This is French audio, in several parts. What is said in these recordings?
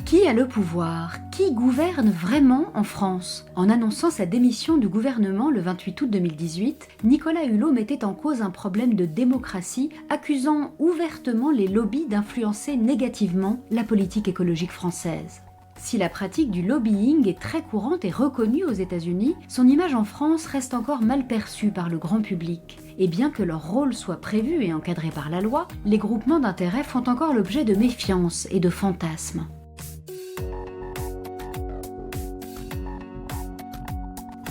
Qui a le pouvoir? Qui gouverne vraiment en France? En annonçant sa démission du gouvernement le 28 août 2018, Nicolas Hulot mettait en cause un problème de démocratie, accusant ouvertement les lobbies d'influencer négativement la politique écologique française. Si la pratique du lobbying est très courante et reconnue aux États-Unis, son image en France reste encore mal perçue par le grand public. Et bien que leur rôle soit prévu et encadré par la loi, les groupements d'intérêts font encore l'objet de méfiance et de fantasmes.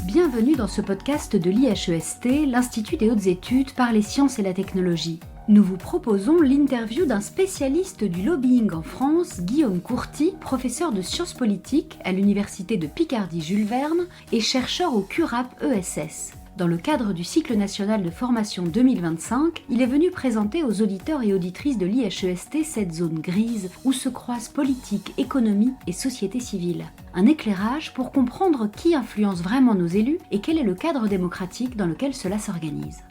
Bienvenue dans ce podcast de l'IHEST, l'Institut des hautes études par les sciences et la technologie. Nous vous proposons l'interview d'un spécialiste du lobbying en France, Guillaume Courty, professeur de sciences politiques à l'Université de Picardie-Jules Verne et chercheur au CURAP ESS. Dans le cadre du cycle national de formation 2025, il est venu présenter aux auditeurs et auditrices de l'IHEST cette zone grise où se croisent politique, économie et société civile. Un éclairage pour comprendre qui influence vraiment nos élus et quel est le cadre démocratique dans lequel cela s'organise.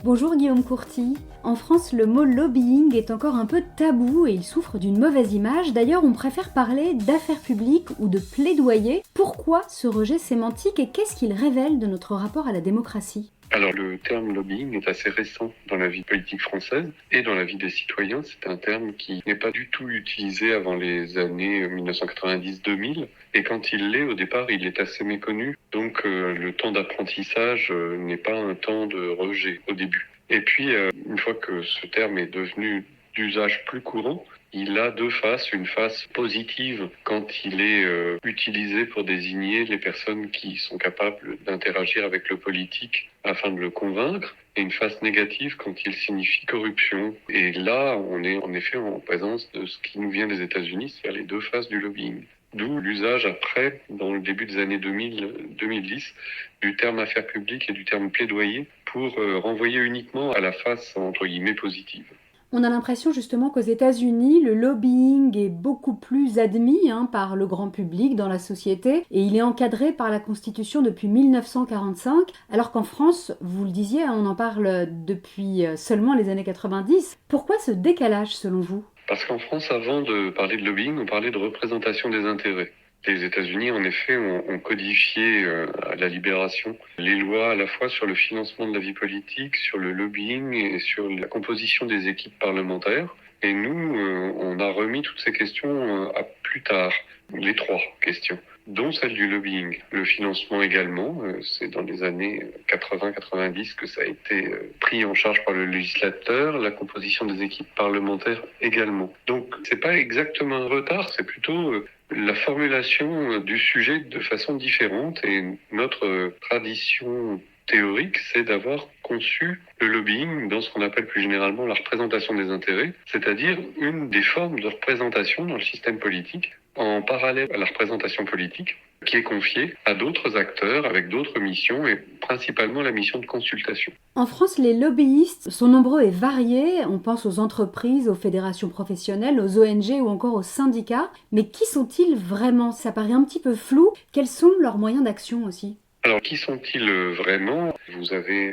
Bonjour Guillaume Courty. En France, le mot lobbying est encore un peu tabou et il souffre d'une mauvaise image. D'ailleurs, on préfère parler d'affaires publiques ou de plaidoyer. Pourquoi ce rejet sémantique et qu'est-ce qu'il révèle de notre rapport à la démocratie ? Alors le terme lobbying est assez récent dans la vie politique française et dans la vie des citoyens. C'est un terme qui n'est pas du tout utilisé avant les années 1990-2000 et quand il l'est, au départ, il est assez méconnu. Donc le temps d'apprentissage n'est pas un temps de rejet au début. Et puis une fois que ce terme est devenu d'usage plus courant, il a deux faces, une face positive quand il est utilisé pour désigner les personnes qui sont capables d'interagir avec le politique afin de le convaincre, et une face négative quand il signifie corruption. Et là, on est en effet en présence de ce qui nous vient des États-Unis, c'est-à-dire les deux faces du lobbying. D'où l'usage après, dans le début des années 2010, du terme affaires publiques et du terme plaidoyer pour renvoyer uniquement à la face, entre guillemets, positive. On a l'impression justement qu'aux États-Unis, le lobbying est beaucoup plus admis par le grand public dans la société et il est encadré par la Constitution depuis 1945, alors qu'en France, vous le disiez, on en parle depuis seulement les années 90. Pourquoi ce décalage selon vous ? Parce qu'en France, avant de parler de lobbying, on parlait de représentation des intérêts. Les États-Unis, en effet, ont codifié à la Libération les lois à la fois sur le financement de la vie politique, sur le lobbying et sur la composition des équipes parlementaires. Et nous, on a remis toutes ces questions à plus tard, les trois questions, dont celle du lobbying. Le financement également, c'est dans les années 80-90 que ça a été pris en charge par le législateur, la composition des équipes parlementaires également. Donc, c'est pas exactement un retard, c'est plutôt la formulation du sujet de façon différente, et notre tradition théorique, c'est d'avoir conçu le lobbying dans ce qu'on appelle plus généralement la représentation des intérêts, c'est-à-dire une des formes de représentation dans le système politique, en parallèle à la représentation politique, qui est confiée à d'autres acteurs avec d'autres missions et principalement la mission de consultation. En France, les lobbyistes sont nombreux et variés. On pense aux entreprises, aux fédérations professionnelles, aux ONG ou encore aux syndicats. Mais qui sont-ils vraiment ? Ça paraît un petit peu flou. Quels sont leurs moyens d'action aussi ? Alors, qui sont-ils vraiment ? Vous avez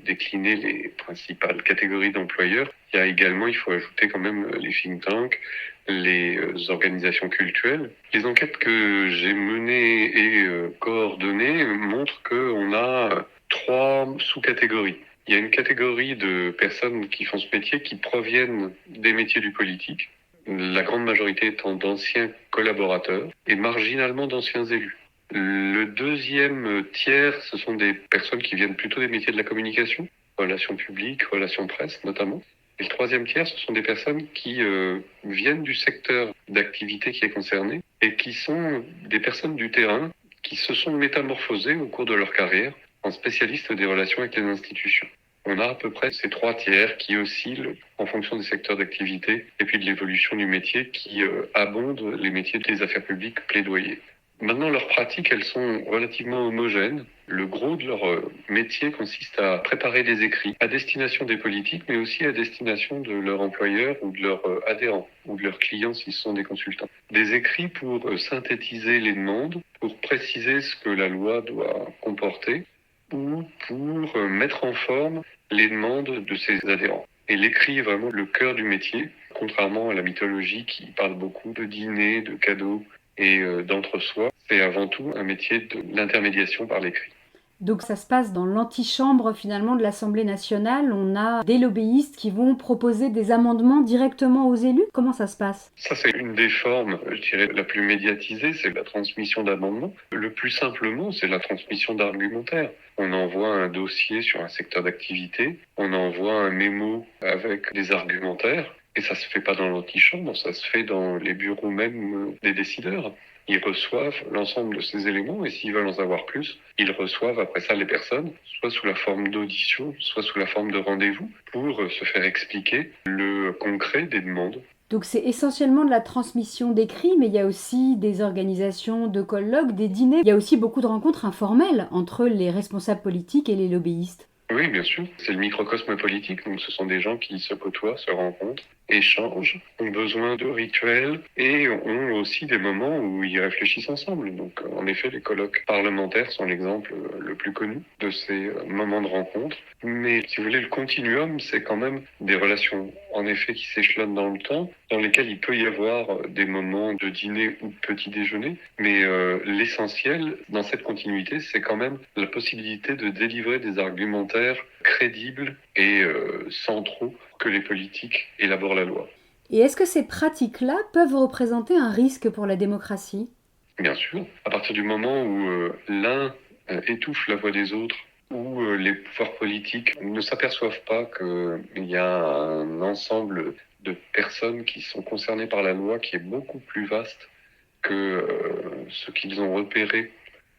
décliné les principales catégories d'employeurs. Il y a également, il faut ajouter quand même les think tanks, les organisations cultuelles. Les enquêtes que j'ai menées et coordonnées montrent qu'on a trois sous-catégories. Il y a une catégorie de personnes qui font ce métier qui proviennent des métiers du politique, la grande majorité étant d'anciens collaborateurs et marginalement d'anciens élus. Le deuxième tiers, ce sont des personnes qui viennent plutôt des métiers de la communication, relations publiques, relations presse notamment. Et le troisième tiers, ce sont des personnes qui viennent du secteur d'activité qui est concerné et qui sont des personnes du terrain qui se sont métamorphosées au cours de leur carrière en spécialistes des relations avec les institutions. On a à peu près ces trois tiers qui oscillent en fonction des secteurs d'activité et puis de l'évolution du métier qui abondent les métiers des affaires publiques plaidoyer. Maintenant, leurs pratiques, elles sont relativement homogènes. Le gros de leur métier consiste à préparer des écrits à destination des politiques, mais aussi à destination de leurs employeurs ou de leurs adhérents ou de leurs clients s'ils sont des consultants. Des écrits pour synthétiser les demandes, pour préciser ce que la loi doit comporter ou pour mettre en forme les demandes de ses adhérents. Et l'écrit est vraiment le cœur du métier. Contrairement à la mythologie qui parle beaucoup de dîner, de cadeaux et d'entre-soi, c'est avant tout un métier de l'intermédiation par l'écrit. Donc ça se passe dans l'antichambre finalement de l'Assemblée nationale. On a des lobbyistes qui vont proposer des amendements directement aux élus. Comment ça se passe? Ça, c'est une des formes, je dirais, la plus médiatisée, c'est la transmission d'amendements. Le plus simplement, c'est la transmission d'argumentaires. On envoie un dossier sur un secteur d'activité, on envoie un mémo avec des argumentaires, et ça se fait pas dans l'antichambre, ça se fait dans les bureaux même des décideurs. Ils reçoivent l'ensemble de ces éléments et s'ils veulent en savoir plus, ils reçoivent après ça les personnes, soit sous la forme d'audition, soit sous la forme de rendez-vous, pour se faire expliquer le concret des demandes. Donc c'est essentiellement de la transmission d'écrits, mais il y a aussi des organisations de colloques, des dîners. Il y a aussi beaucoup de rencontres informelles entre les responsables politiques et les lobbyistes. Oui, bien sûr. C'est le microcosme politique, donc ce sont des gens qui se côtoient, se rencontrent, échangent, ont besoin de rituels et ont aussi des moments où ils réfléchissent ensemble. Donc, en effet, les colloques parlementaires sont l'exemple le plus connu de ces moments de rencontre. Mais si vous voulez, le continuum, c'est quand même des relations, en effet, qui s'échelonnent dans le temps, dans lesquelles il peut y avoir des moments de dîner ou de petit déjeuner. Mais l'essentiel dans cette continuité, c'est quand même la possibilité de délivrer des argumentaires crédibles et centraux que les politiques élaborent la loi. Et est-ce que ces pratiques-là peuvent représenter un risque pour la démocratie? Bien sûr. À partir du moment où l'un étouffe la voix des autres, où les pouvoirs politiques ne s'aperçoivent pas qu'il y a un ensemble de personnes qui sont concernées par la loi qui est beaucoup plus vaste que ce qu'ils ont repéré,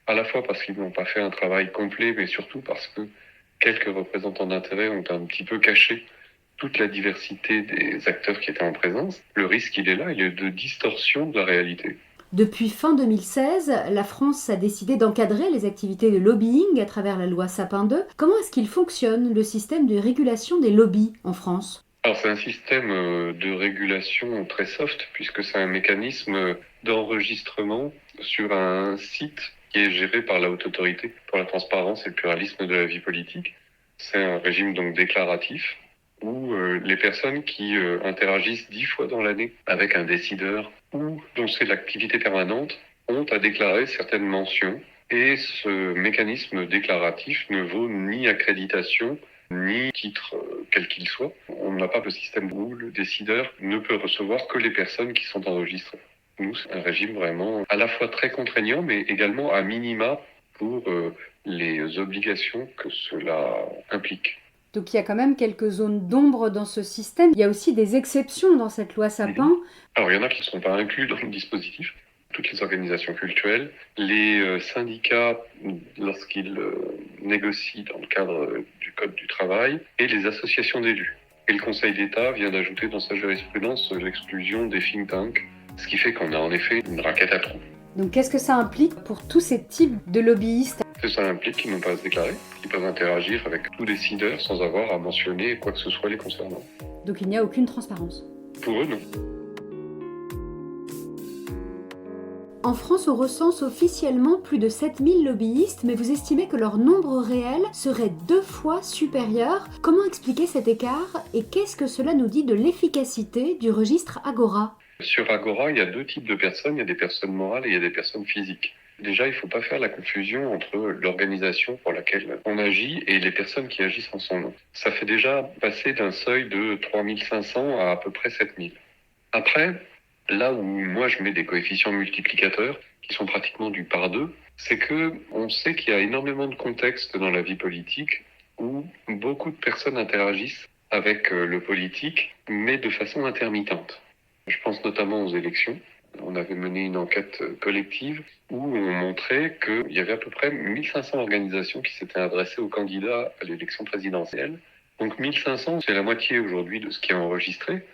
à la fois parce qu'ils n'ont pas fait un travail complet, mais surtout parce que quelques représentants d'intérêt ont un petit peu caché toute la diversité des acteurs qui étaient en présence. Le risque, il est là, il est de distorsion de la réalité. Depuis fin 2016, la France a décidé d'encadrer les activités de lobbying à travers la loi Sapin 2. Comment est-ce qu'il fonctionne, le système de régulation des lobbies en France? Alors c'est un système de régulation très soft, puisque c'est un mécanisme d'enregistrement sur un site qui est géré par la Haute Autorité pour la transparence et le pluralisme de la vie politique. C'est un régime donc déclaratif où les personnes qui interagissent 10 fois dans l'année avec un décideur ou dont c'est l'activité permanente ont à déclarer certaines mentions. Et ce mécanisme déclaratif ne vaut ni accréditation, ni titre quel qu'il soit. On n'a pas de système où le décideur ne peut recevoir que les personnes qui sont enregistrées. Nous, c'est un régime vraiment à la fois très contraignant, mais également à minima pour les obligations que cela implique. Donc il y a quand même quelques zones d'ombre dans ce système. Il y a aussi des exceptions dans cette loi Sapin. Alors il y en a qui ne sont pas inclus dans le dispositif. Toutes les organisations cultuelles, les syndicats lorsqu'ils négocient dans le cadre du Code du travail et les associations d'élus. Et le Conseil d'État vient d'ajouter dans sa jurisprudence l'exclusion des think tanks, ce qui fait qu'on a en effet une raquette à trous. Donc qu'est-ce que ça implique pour tous ces types de lobbyistes? Ça implique qu'ils n'ont pas à se déclarer, qu'ils peuvent interagir avec tout décideur sans avoir à mentionner quoi que ce soit les concernant. Donc il n'y a aucune transparence? Pour eux, non. En France, on recense officiellement plus de 7000 lobbyistes, mais vous estimez que leur nombre réel serait 2 fois supérieur. Comment expliquer cet écart et qu'est-ce que cela nous dit de l'efficacité du registre Agora? Sur Agora, il y a 2 types de personnes. Il y a des personnes morales et il y a des personnes physiques. Déjà, il ne faut pas faire la confusion entre l'organisation pour laquelle on agit et les personnes qui agissent en son nom. Ça fait déjà passer d'un seuil de 3500 à peu près 7000. Après, là où moi je mets des coefficients multiplicateurs qui sont pratiquement du par 2, c'est que on sait qu'il y a énormément de contextes dans la vie politique où beaucoup de personnes interagissent avec le politique, mais de façon intermittente. Je pense notamment aux élections. On avait mené une enquête collective où on montrait qu'il y avait à peu près 1500 organisations qui s'étaient adressées aux candidats à l'élection présidentielle. Donc 1500, c'est la moitié aujourd'hui de ce qui est enregistré.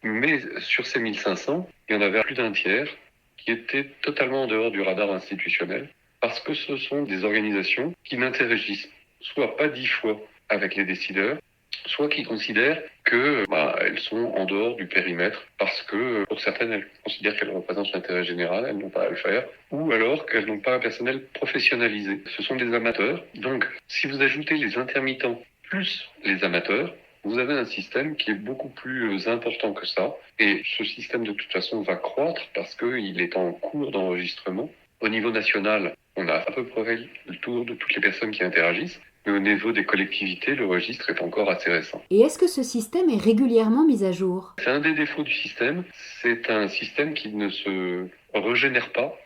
Mais sur ces 1500, il y en avait plus d'un tiers qui étaient totalement en dehors du radar institutionnel parce que ce sont des organisations qui n'interagissent soit pas 10 fois avec les décideurs, soit qui considèrent que elles sont en dehors du périmètre parce que pour certaines elles considèrent qu'elles représentent l'intérêt général, elles n'ont pas à le faire, ou alors qu'elles n'ont pas un personnel professionnalisé. Ce sont des amateurs. Donc si vous ajoutez les intermittents plus les amateurs, Vous avez un système qui est beaucoup plus important que ça. Et ce système, de toute façon, va croître parce qu'il est en cours d'enregistrement. Au niveau national, on a à peu près le tour de toutes les personnes qui interagissent. Mais au niveau des collectivités, le registre est encore assez récent. Et est-ce que ce système est régulièrement mis à jour? C'est un des défauts du système. C'est un système qui ne se régénère pas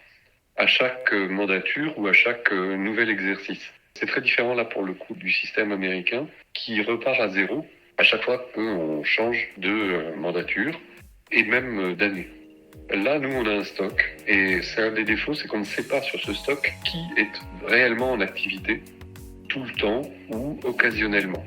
à chaque mandature ou à chaque nouvel exercice. C'est très différent là pour le coup du système américain qui repart à zéro à chaque fois qu'on change de mandature et même d'année. Là, nous, on a un stock et c'est un des défauts, c'est qu'on ne sait pas sur ce stock qui est réellement en activité tout le temps ou occasionnellement.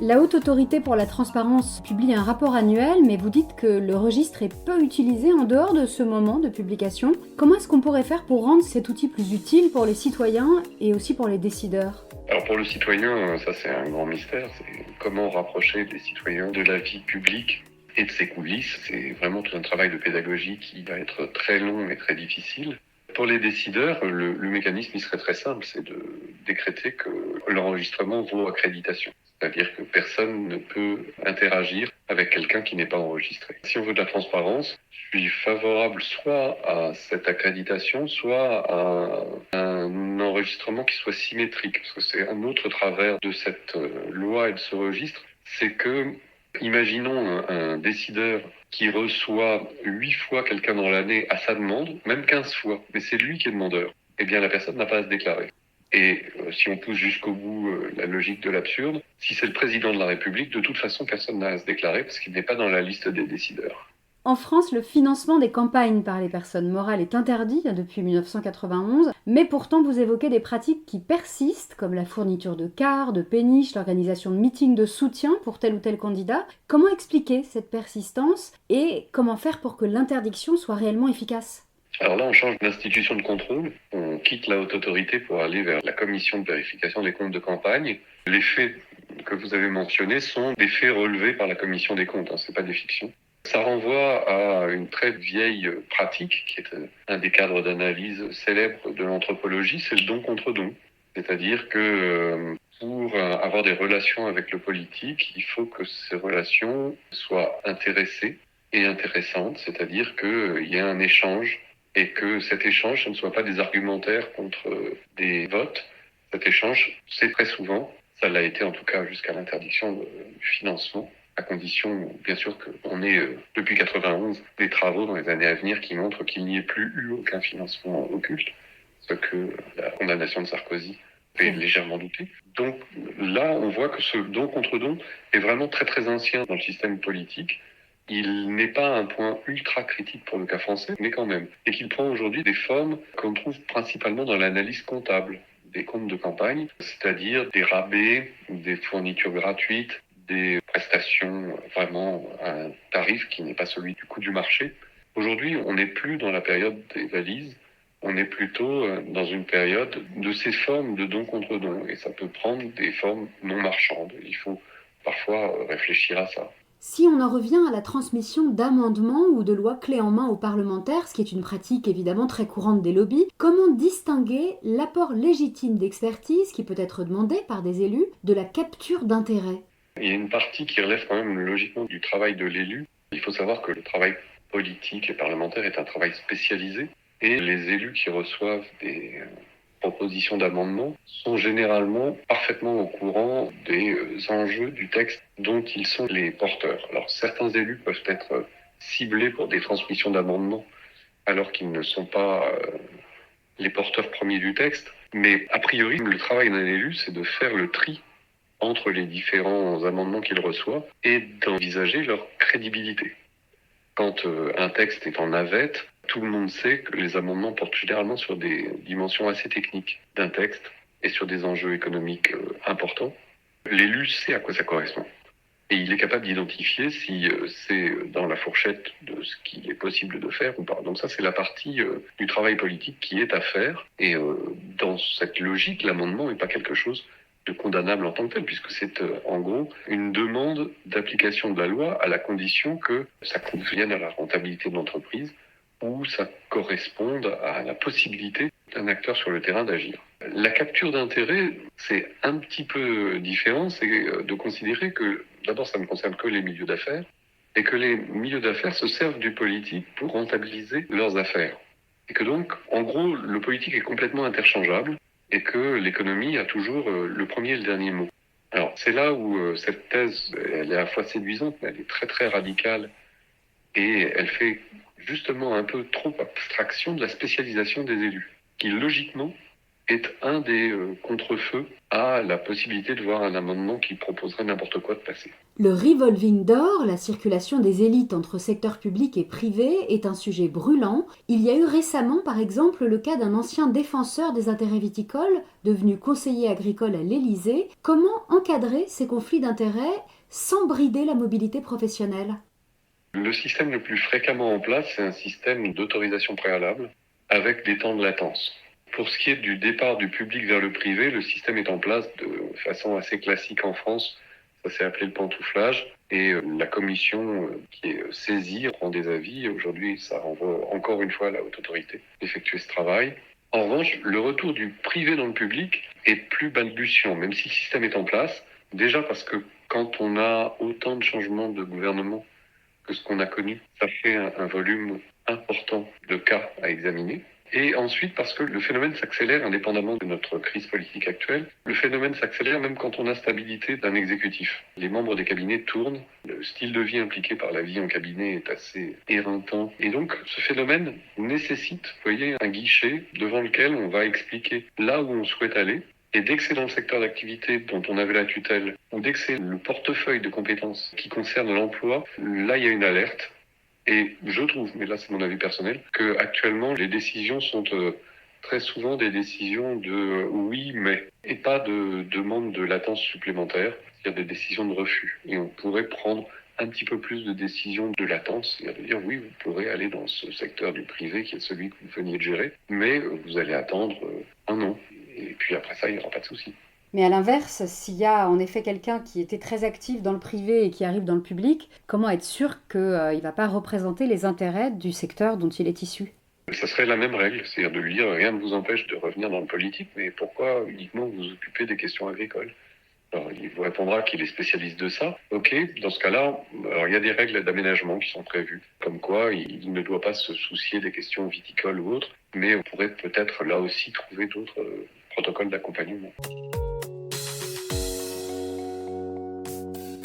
La Haute Autorité pour la Transparence publie un rapport annuel, mais vous dites que le registre est peu utilisé en dehors de ce moment de publication. Comment est-ce qu'on pourrait faire pour rendre cet outil plus utile pour les citoyens et aussi pour les décideurs? Alors pour le citoyen, ça c'est un grand mystère, c'est comment rapprocher les citoyens de la vie publique et de ses coulisses. C'est vraiment tout un travail de pédagogie qui va être très long et très difficile. Pour les décideurs, le mécanisme il serait très simple, c'est de décréter que l'enregistrement vaut accréditation. C'est-à-dire que personne ne peut interagir avec quelqu'un qui n'est pas enregistré. Si on veut de la transparence, je suis favorable soit à cette accréditation, soit à un enregistrement qui soit symétrique. Parce que c'est un autre travers de cette loi et de ce registre, c'est que, imaginons un décideur qui reçoit 8 fois quelqu'un dans l'année à sa demande, même 15 fois, mais c'est lui qui est demandeur. Eh bien, la personne n'a pas à se déclarer. Et si on pousse jusqu'au bout la logique de l'absurde, si c'est le président de la République, de toute façon, personne n'a à se déclarer parce qu'il n'est pas dans la liste des décideurs. En France, le financement des campagnes par les personnes morales est interdit depuis 1991, mais pourtant vous évoquez des pratiques qui persistent, comme la fourniture de cartes, de péniches, l'organisation de meetings de soutien pour tel ou tel candidat. Comment expliquer cette persistance et comment faire pour que l'interdiction soit réellement efficace ? Alors là, on change d'institution de contrôle, on quitte la haute autorité pour aller vers la commission de vérification des comptes de campagne. Les faits que vous avez mentionnés sont des faits relevés par la commission des comptes, c'est pas des fictions. Ça renvoie à une très vieille pratique qui est un des cadres d'analyse célèbres de l'anthropologie, c'est le don contre don. C'est-à-dire que pour avoir des relations avec le politique, il faut que ces relations soient intéressées et intéressantes, c'est-à-dire qu'il y ait un échange et que cet échange, ce ne soit pas des argumentaires contre des votes. Cet échange, c'est très souvent, ça l'a été en tout cas jusqu'à l'interdiction du financement, à condition, bien sûr, qu'on ait, depuis 91, des travaux dans les années à venir qui montrent qu'il n'y ait plus eu aucun financement occulte, ce que la condamnation de Sarkozy fait légèrement douter. Donc là, on voit que ce don contre don est vraiment très très ancien dans le système politique. Il n'est pas un point ultra critique pour le cas français, mais quand même. Et qu'il prend aujourd'hui des formes qu'on trouve principalement dans l'analyse comptable des comptes de campagne, c'est-à-dire des rabais, des fournitures gratuites, des prestations vraiment à un tarif qui n'est pas celui du coût du marché. Aujourd'hui, on n'est plus dans la période des valises, on est plutôt dans une période de ces formes de don contre don. Et ça peut prendre des formes non marchandes. Il faut parfois réfléchir à ça. Si on en revient à la transmission d'amendements ou de lois clés en main aux parlementaires, ce qui est une pratique évidemment très courante des lobbies, comment distinguer l'apport légitime d'expertise qui peut être demandé par des élus de la capture d'intérêt ? Il y a une partie qui relève quand même logiquement du travail de l'élu. Il faut savoir que le travail politique et parlementaire est un travail spécialisé et les élus qui reçoivent des propositions d'amendement sont généralement parfaitement au courant des enjeux du texte dont ils sont les porteurs. Alors certains élus peuvent être ciblés pour des transmissions d'amendements alors qu'ils ne sont pas les porteurs premiers du texte, mais a priori le travail d'un élu c'est de faire le tri entre les différents amendements qu'il reçoit et d'envisager leur crédibilité. Quand un texte est en navette, tout le monde sait que les amendements portent généralement sur des dimensions assez techniques d'un texte et sur des enjeux économiques importants. L'élu sait à quoi ça correspond. Et il est capable d'identifier si c'est dans la fourchette de ce qu'il est possible de faire ou pas. Donc ça, c'est la partie du travail politique qui est à faire. Et dans cette logique, l'amendement n'est pas quelque chose de condamnable en tant que tel, puisque c'est en gros une demande d'application de la loi à la condition que ça convienne à la rentabilité de l'entreprise ou ça corresponde à la possibilité d'un acteur sur le terrain d'agir. La capture d'intérêt, c'est un petit peu différent, c'est de considérer que, d'abord, ça ne concerne que les milieux d'affaires, et que les milieux d'affaires se servent du politique pour rentabiliser leurs affaires. Et que donc, en gros, le politique est complètement interchangeable, et que l'économie a toujours le premier et le dernier mot. Alors, c'est là où cette thèse, elle est à la fois séduisante, mais elle est très très radicale, et elle fait justement un peu trop abstraction de la spécialisation des élus, qui logiquement est un des contre-feux à la possibilité de voir un amendement qui proposerait n'importe quoi de passer. Le revolving door, la circulation des élites entre secteur public et privé, est un sujet brûlant. Il y a eu récemment, par exemple, le cas d'un ancien défenseur des intérêts viticoles, devenu conseiller agricole à l'Élysée. Comment encadrer ces conflits d'intérêts sans brider la mobilité professionnelle ? Le système le plus fréquemment en place, c'est un système d'autorisation préalable avec des temps de latence. Pour ce qui est du départ du public vers le privé, le système est en place de façon assez classique en France. Ça s'est appelé le pantouflage. Et la commission qui est saisie rend des avis. Aujourd'hui, ça renvoie encore une fois à la haute autorité d'effectuer ce travail. En revanche, le retour du privé dans le public est plus balbutiant, même si le système est en place. Déjà parce que quand on a autant de changements de gouvernement que ce qu'on a connu, ça fait un volume important de cas à examiner. Et ensuite, parce que le phénomène s'accélère indépendamment de notre crise politique actuelle, le phénomène s'accélère même quand on a stabilité d'un exécutif. Les membres des cabinets tournent, le style de vie impliqué par la vie en cabinet est assez éreintant. Et donc, ce phénomène nécessite, vous voyez, un guichet devant lequel on va expliquer là où on souhaite aller. Et dès que c'est dans le secteur d'activité dont on avait la tutelle, ou dès que c'est le portefeuille de compétences qui concerne l'emploi, là, il y a une alerte. Et je trouve, mais là c'est mon avis personnel, que actuellement les décisions sont très souvent des décisions de oui mais et pas de demande de latence supplémentaire, c'est-à-dire des décisions de refus. Et on pourrait prendre un petit peu plus de décisions de latence, c'est-à-dire de dire oui vous pourrez aller dans ce secteur du privé qui est celui que vous veniez de gérer, mais vous allez attendre un an. Et puis après ça il n'y aura pas de souci. Mais à l'inverse, s'il y a en effet quelqu'un qui était très actif dans le privé et qui arrive dans le public, comment être sûr qu'il ne va pas représenter les intérêts du secteur dont il est issu ? Ça serait la même règle, c'est-à-dire de lui dire rien ne vous empêche de revenir dans le politique, mais pourquoi uniquement vous occuper des questions agricoles ? Alors, il vous répondra qu'il est spécialiste de ça. Ok, dans ce cas-là, alors il y a des règles d'aménagement qui sont prévues, comme quoi il ne doit pas se soucier des questions viticoles ou autres, mais on pourrait peut-être là aussi trouver d'autres protocoles d'accompagnement.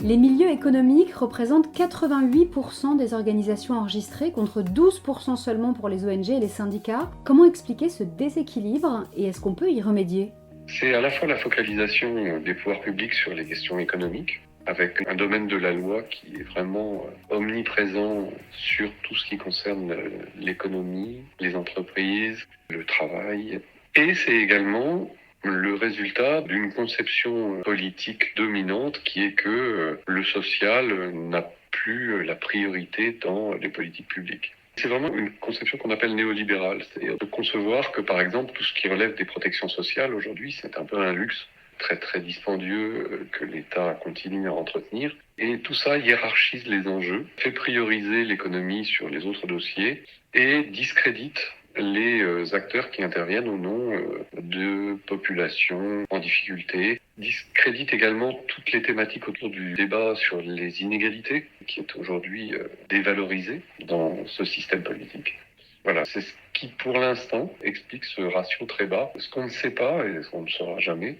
Les milieux économiques représentent 88% des organisations enregistrées contre 12% seulement pour les ONG et les syndicats. Comment expliquer ce déséquilibre et est-ce qu'on peut y remédier ? C'est à la fois la focalisation des pouvoirs publics sur les questions économiques, avec un domaine de la loi qui est vraiment omniprésent sur tout ce qui concerne l'économie, les entreprises, le travail. Et c'est également le résultat d'une conception politique dominante qui est que le social n'a plus la priorité dans les politiques publiques. C'est vraiment une conception qu'on appelle néolibérale, c'est-à-dire de concevoir que par exemple tout ce qui relève des protections sociales aujourd'hui c'est un peu un luxe très très dispendieux que l'État continue à entretenir et tout ça hiérarchise les enjeux, fait prioriser l'économie sur les autres dossiers et discrédite les acteurs qui interviennent au nom de populations en difficulté, discrédite également toutes les thématiques autour du débat sur les inégalités, qui est aujourd'hui dévalorisé dans ce système politique. Voilà, c'est ce qui, pour l'instant, explique ce ratio très bas. Ce qu'on ne sait pas, et on ne saura jamais,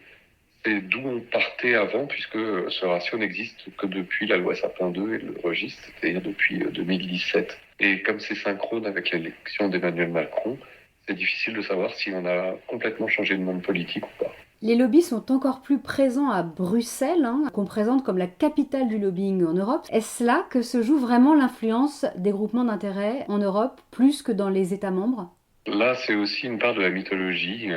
c'est d'où on partait avant, puisque ce ratio n'existe que depuis la loi Sapin 2 et le registre, c'est-à-dire depuis 2017. Et comme c'est synchrone avec l'élection d'Emmanuel Macron, c'est difficile de savoir si on a complètement changé de monde politique ou pas. Les lobbies sont encore plus présents à Bruxelles, qu'on présente comme la capitale du lobbying en Europe. Est-ce là que se joue vraiment l'influence des groupements d'intérêt en Europe, plus que dans les États membres ? Là, c'est aussi une part de la mythologie.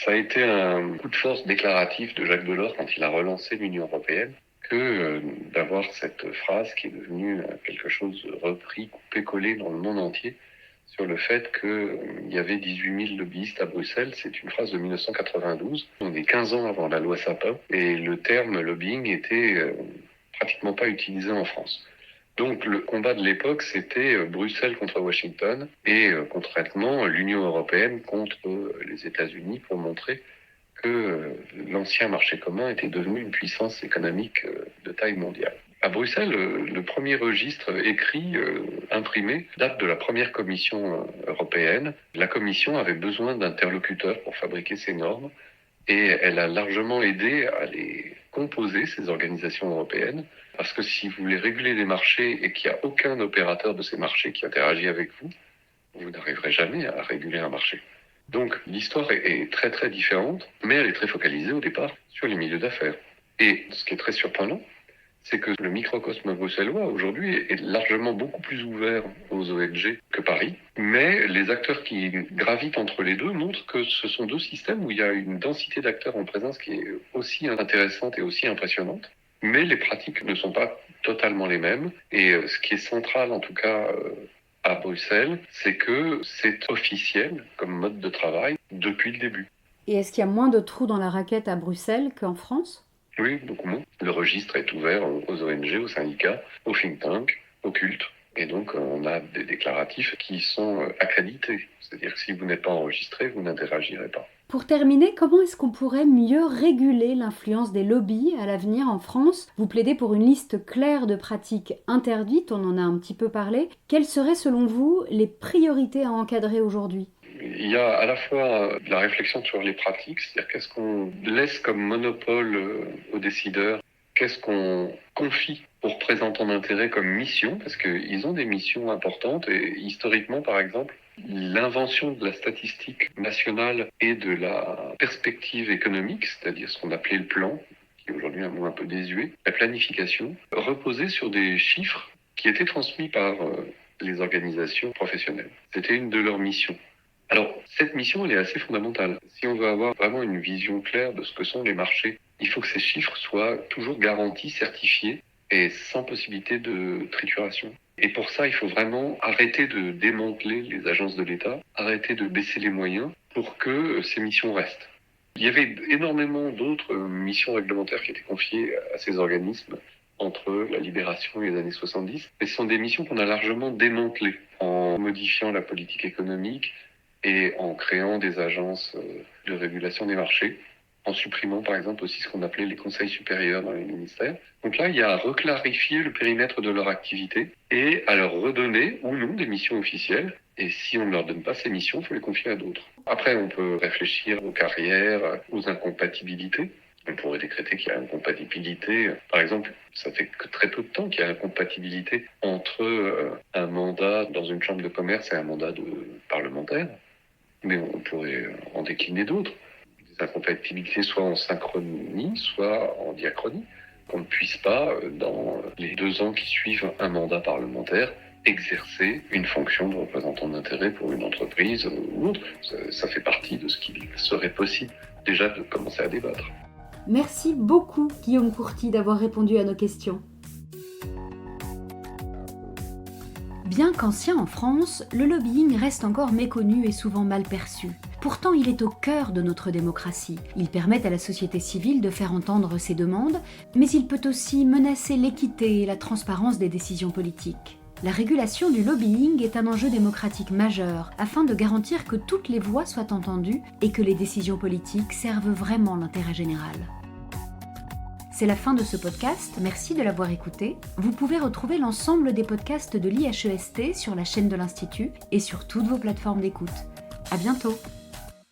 Ça a été un coup de force déclaratif de Jacques Delors quand il a relancé l'Union européenne que d'avoir cette phrase qui est devenue quelque chose de repris, coupé-collé dans le monde entier sur le fait qu'il y avait 18 000 lobbyistes à Bruxelles. C'est une phrase de 1992. On est 15 ans avant la loi Sapin et le terme lobbying était pratiquement pas utilisé en France. Donc le combat de l'époque, c'était Bruxelles contre Washington et concrètement l'Union européenne contre les États-Unis pour montrer que l'ancien marché commun était devenu une puissance économique de taille mondiale. À Bruxelles, le premier registre écrit, imprimé, date de la première commission européenne. La commission avait besoin d'interlocuteurs pour fabriquer ces normes et elle a largement aidé à les composer, ces organisations européennes, parce que si vous voulez réguler les marchés et qu'il n'y a aucun opérateur de ces marchés qui interagit avec vous, vous n'arriverez jamais à réguler un marché. Donc l'histoire est très très différente, mais elle est très focalisée au départ sur les milieux d'affaires. Et ce qui est très surprenant, c'est que le microcosme bruxellois aujourd'hui est largement beaucoup plus ouvert aux ONG que Paris, mais les acteurs qui gravitent entre les deux montrent que ce sont deux systèmes où il y a une densité d'acteurs en présence qui est aussi intéressante et aussi impressionnante, mais les pratiques ne sont pas totalement les mêmes, et ce qui est central en tout cas à Bruxelles, c'est que c'est officiel comme mode de travail depuis le début. Et est-ce qu'il y a moins de trous dans la raquette à Bruxelles qu'en France ? Oui, beaucoup moins. Le registre est ouvert aux ONG, aux syndicats, aux think tanks, aux cultes. Et donc, on a des déclaratifs qui sont accrédités. C'est-à-dire que si vous n'êtes pas enregistré, vous n'interagirez pas. Pour terminer, comment est-ce qu'on pourrait mieux réguler l'influence des lobbies à l'avenir en France ? Vous plaidez pour une liste claire de pratiques interdites, on en a un petit peu parlé. Quelles seraient selon vous les priorités à encadrer aujourd'hui ? Il y a à la fois la réflexion sur les pratiques, c'est-à-dire qu'est-ce qu'on laisse comme monopole aux décideurs, qu'est-ce qu'on confie aux représentants d'intérêt comme mission, parce qu'ils ont des missions importantes et historiquement par exemple, l'invention de la statistique nationale et de la perspective économique, c'est-à-dire ce qu'on appelait le plan, qui est aujourd'hui un mot un peu désuet, la planification, reposait sur des chiffres qui étaient transmis par les organisations professionnelles. C'était une de leurs missions. Alors, cette mission, elle est assez fondamentale. Si on veut avoir vraiment une vision claire de ce que sont les marchés, il faut que ces chiffres soient toujours garantis, certifiés et sans possibilité de trituration. Et pour ça, il faut vraiment arrêter de démanteler les agences de l'État, arrêter de baisser les moyens pour que ces missions restent. Il y avait énormément d'autres missions réglementaires qui étaient confiées à ces organismes entre la Libération et les années 70, mais ce sont des missions qu'on a largement démantelées en modifiant la politique économique, et en créant des agences de régulation des marchés, en supprimant par exemple aussi ce qu'on appelait les conseils supérieurs dans les ministères. Donc là, il y a à reclarifier le périmètre de leur activité et à leur redonner ou non des missions officielles. Et si on ne leur donne pas ces missions, il faut les confier à d'autres. Après, on peut réfléchir aux carrières, aux incompatibilités. On pourrait décréter qu'il y a incompatibilité. Par exemple, ça fait que très peu de temps qu'il y a incompatibilité entre un mandat dans une chambre de commerce et un mandat de parlementaire. Mais on pourrait en décliner d'autres. Des incompatibilités soit en synchronie, soit en diachronie. Qu'on ne puisse pas, dans les 2 ans qui suivent un mandat parlementaire, exercer une fonction de représentant d'intérêt pour une entreprise ou autre. Ça fait partie de ce qu'il serait possible déjà de commencer à débattre. Merci beaucoup Guillaume Courty d'avoir répondu à nos questions. Bien qu'ancien en France, le lobbying reste encore méconnu et souvent mal perçu. Pourtant, il est au cœur de notre démocratie. Il permet à la société civile de faire entendre ses demandes, mais il peut aussi menacer l'équité et la transparence des décisions politiques. La régulation du lobbying est un enjeu démocratique majeur afin de garantir que toutes les voix soient entendues et que les décisions politiques servent vraiment l'intérêt général. C'est la fin de ce podcast, merci de l'avoir écouté. Vous pouvez retrouver l'ensemble des podcasts de l'IHEST sur la chaîne de l'Institut et sur toutes vos plateformes d'écoute. À bientôt!